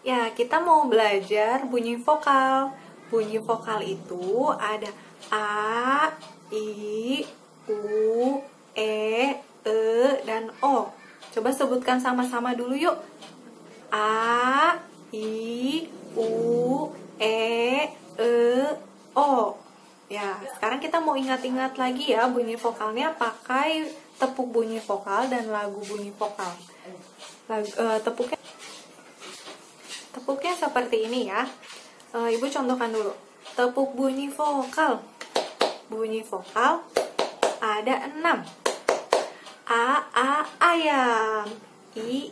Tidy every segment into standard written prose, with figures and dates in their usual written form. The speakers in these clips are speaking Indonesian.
Ya, kita mau belajar bunyi vokal. Bunyi vokal itu ada A, I, U, E, dan O. Coba sebutkan sama-sama dulu yuk. A, I, U, E, O. Ya, sekarang kita mau ingat-ingat lagi ya bunyi vokalnya pakai tepuk bunyi vokal dan lagu bunyi vokal. Tepuknya seperti ini ya. Ibu contohkan dulu. Tepuk bunyi vokal. Bunyi vokal ada 6. A, ayam. I,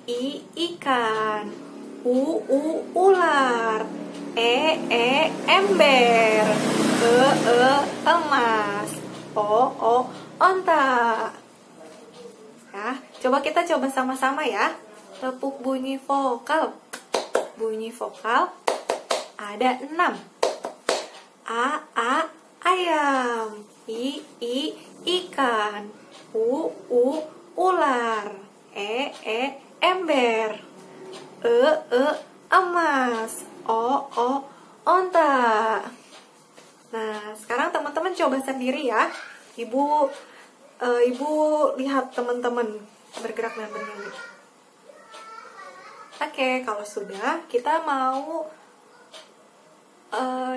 ikan. U, ular. E, ember. Emas. O, onta. Ya, kita coba sama-sama ya. Tepuk bunyi vokal. Bunyi vokal ada 6. A, ayam. I, ikan. U, ular. E, ember. Emas. O, onta. Nah, sekarang teman-teman coba sendiri ya. Ibu lihat teman-teman bergerak dan bernyanyi. Oke, kalau sudah, kita mau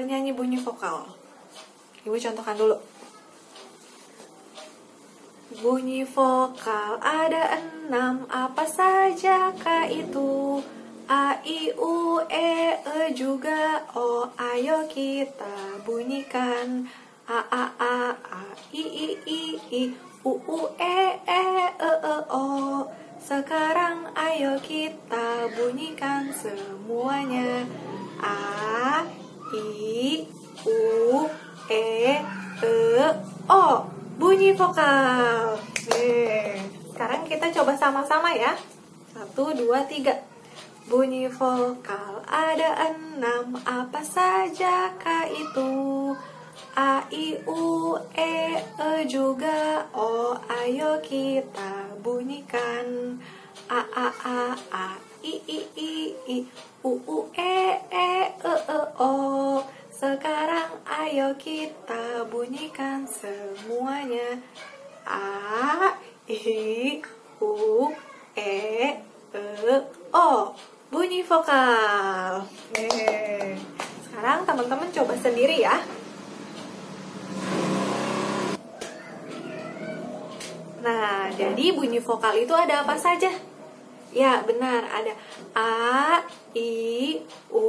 nyanyi bunyi vokal. Ibu contohkan dulu. Bunyi vokal ada 6, apa saja kah itu? A, I, U, E, juga O. Ayo kita bunyikan. A, I, U, E, O. Sekarang ayo kita bunyikan semuanya. A, I, U, E, O. Bunyi vokal. Sekarang kita coba sama-sama ya. 1, 2, 3. Bunyi vokal ada 6, apa saja kah itu? A, I, U, E, juga O. Ayo kita bunyikan. A, I, U, E, O. Sekarang ayo kita bunyikan semuanya. A, I, U, E, O. Bunyi vokal. Sekarang teman-teman coba sendiri ya. Nah, jadi bunyi vokal itu ada apa saja? Ya, benar, ada A, I, U,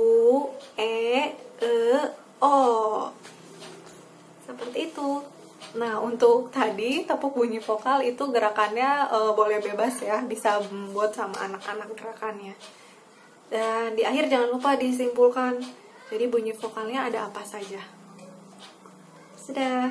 E, O. Seperti itu. Nah, untuk tadi tepuk bunyi vokal itu gerakannya boleh bebas ya, bisa buat sama anak-anak gerakannya. Dan di akhir jangan lupa disimpulkan. Jadi bunyi vokalnya ada apa saja. Sudah.